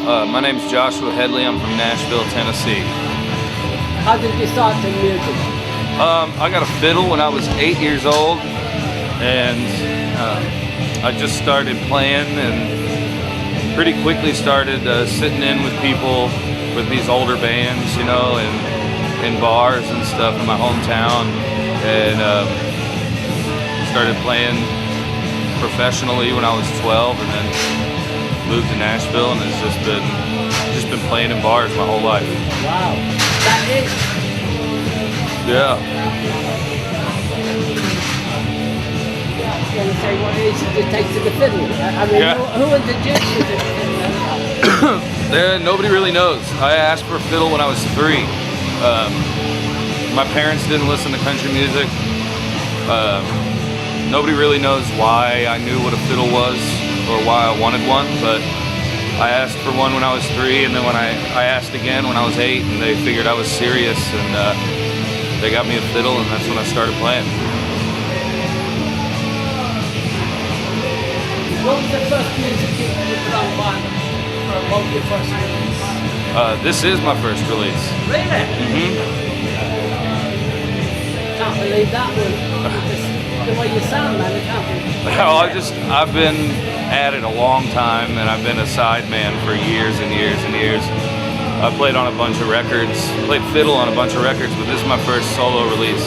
My name's Joshua Hedley. I'm from Nashville, Tennessee. How did you start in music? I got a fiddle when I was 8 years old, and I just started playing and pretty quickly started sitting in with people with these older bands, you know, and in bars and stuff in my hometown, and started playing professionally when I was 12, and then moved to Nashville, and has just been playing in bars my whole life. Wow, that is. Yeah. Going to say, what age did you take to the fiddle? I mean, Yeah. who introduced you to the fiddle? Nobody really knows. I asked for a fiddle when I was 3. My parents didn't listen to country music. Nobody really knows why I knew what a fiddle was or why I wanted one, but I asked for one when I was 3, and then when I asked again when I was 8, and they figured I was serious, and they got me a fiddle, and that's when I started playing. What was the first music you put on vinyl? What was your first release? This is my first release. Really? Mm-hmm. Can't believe that one. The way you sound, man, I can't believe. I've been at it a long time, and I've been a sideman for years and years and years. I played on a bunch of records, played fiddle on a bunch of records, but this is my first solo release.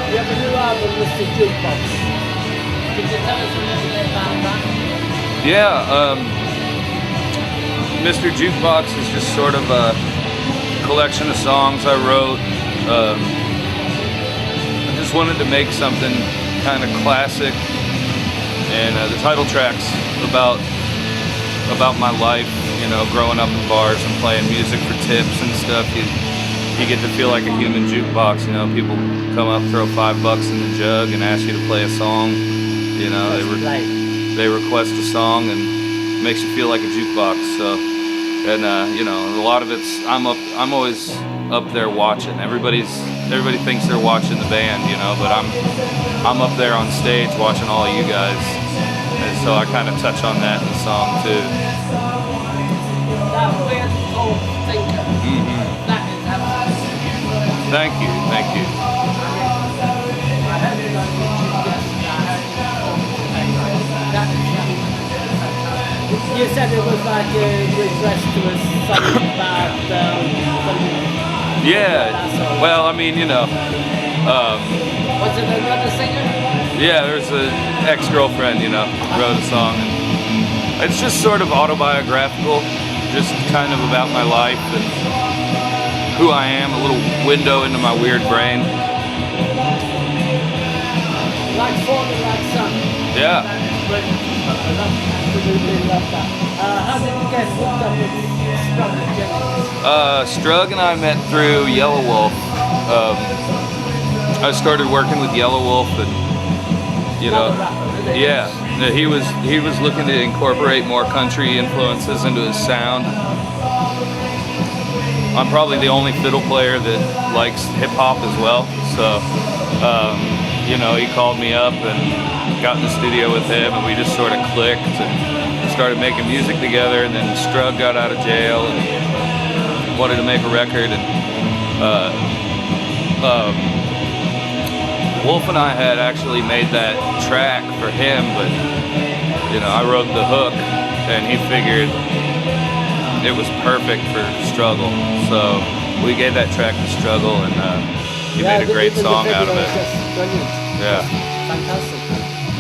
You have a new album, Mr. Jukebox. Could you tell us a little bit about that? Yeah, Mr. Jukebox is just sort of a collection of songs I wrote. I just wanted to make something kind of classic, and the title track's about my life, you know, growing up in bars and playing music for tips and stuff. You get to feel like a human jukebox, you know. People come up, throw $5 in the jug and ask you to play a song, you know. They request a song, and it makes you feel like a jukebox. So, and you know, a lot of it's I'm always up there watching. Everybody thinks they're watching the band, you know, but I'm up there on stage watching all of you guys, and so I kind of touch on that in the song too. That weird old thinker. Mm-hmm. That is absolutely. Thank you, thank you. I heard it on YouTube yesterday. You said it was like a request to a song about Yeah, well, I mean, you know. was it another singer? Yeah, there's an ex-girlfriend, you know, wrote a song. And it's just sort of autobiographical, just kind of about my life and who I am, a little window into my weird brain. Like Father, like Son. Yeah. Absolutely love that. How did you get hooked up with Strug? Strug and I met through Yellow Wolf. I started working with Yellow Wolf, and you know, yeah, he was looking to incorporate more country influences into his sound. I'm probably the only fiddle player that likes hip hop as well, so you know, he called me up and got in the studio with him, and we just sort of clicked and started making music together. And then Strug got out of jail and wanted to make a record, and Wolf and I had actually made that track for him, but you know, I wrote the hook, and he figured it was perfect for Struggle, so we gave that track to Struggle, and he made a great song out of it. Yeah. Fantastic.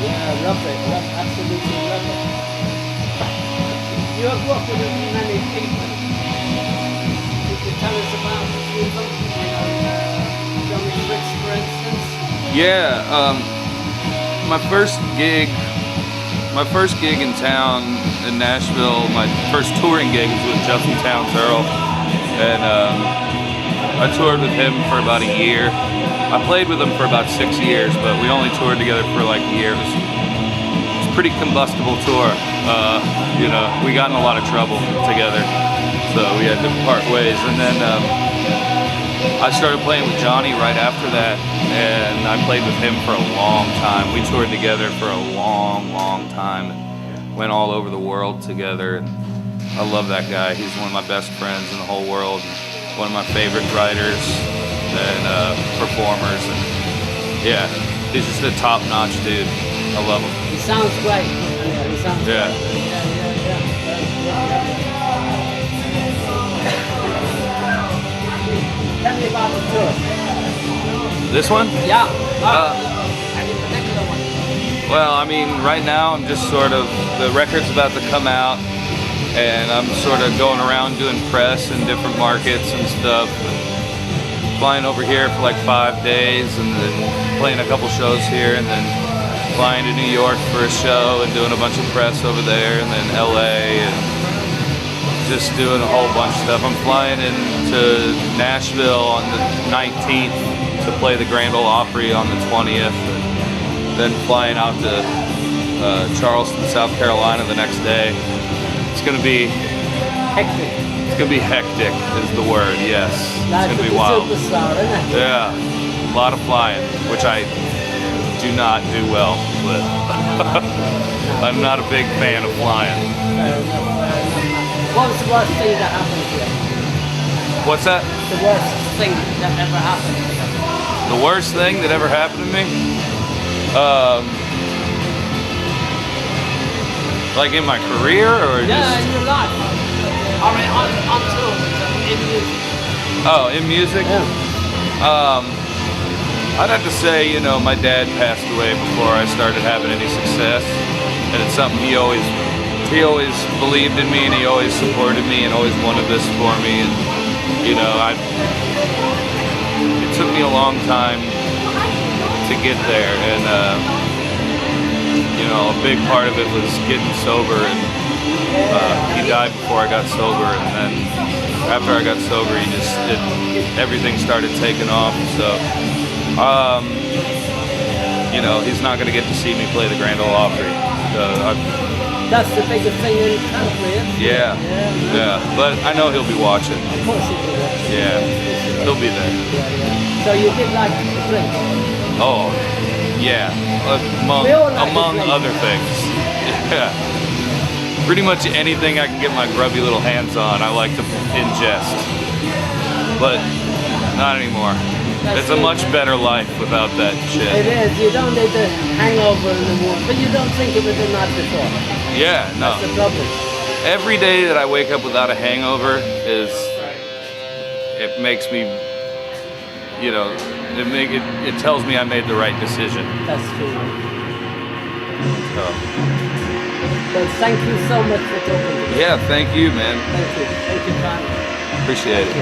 Yeah, love it. Absolutely love it. You have worked with many people. You could tell us about a few of them, you know, Johnny Rich, for instance. Yeah, my first gig in town in Nashville, my first touring gig was with Justin Townes Earl, and I toured with him for about a year. I played with him for about 6 years, but we only toured together for like a year. It was a pretty combustible tour. You know, we got in a lot of trouble together, so we had to part ways. And then I started playing with Johnny right after that, and I played with him for a long time. We toured together for a long time, and went all over the world together. And I love that guy. He's one of my best friends in the whole world. One of my favorite writers and performers. And yeah, he's just a top-notch dude. I love him. He sounds great. Yeah, he sounds Yeah. great. Tell me about the tour. This one? Yeah. Any particular one? Well, I mean, right now I'm just sort of, the record's about to come out, and I'm sort of going around doing press in different markets and stuff. And flying over here for like 5 days, and then playing a couple shows here, and then flying to New York for a show and doing a bunch of press over there, and then LA, and just doing a whole bunch of stuff. I'm flying into Nashville on the 19th to play the Grand Ole Opry on the 20th, and then flying out to Charleston, South Carolina the next day. It's gonna be Hectic. It's gonna be hectic is the word. Yes, That's it's gonna be a wild. superstar, isn't it? Yeah, a lot of flying, which I do not do well with. I'm not a big fan of flying. Fair enough. What was the worst thing that happened to you? What's that? The worst thing that ever happened to you? The worst thing that ever happened to me? Like in my career, or Yeah, just? in your life. I mean, on tour, in music. Oh, in music? Yeah. I'd have to say, you know, my dad passed away before I started having any success, and it's something he always believed in me, and he always supported me, and always wanted this for me. And you know, it took me a long time to get there, and you know, a big part of it was getting sober, and he died before I got sober, and then after I got sober, everything started taking off. So, you know, he's not going to get to see me play the Grand Ole Opry. So That's the biggest thing in the country, isn't it? yeah. But I know he'll be watching. Of course he will. Yeah, he'll be there. Yeah. So you did like to drink? Oh, yeah, among We all like to drink. other things. Yeah, pretty much anything I can get my grubby little hands on, I like to ingest. But not anymore. It's a much better life without that It shit. is. You don't need the hangover in the morning, but you don't think of it the night before. Yeah, no. That's the problem. Every day that I wake up without a hangover it makes me, you know, it tells me I made the right decision. That's true. So, Well, thank you so much for talking to me. yeah, thank you, man. Thank you. Thank you, Tom. Appreciate it.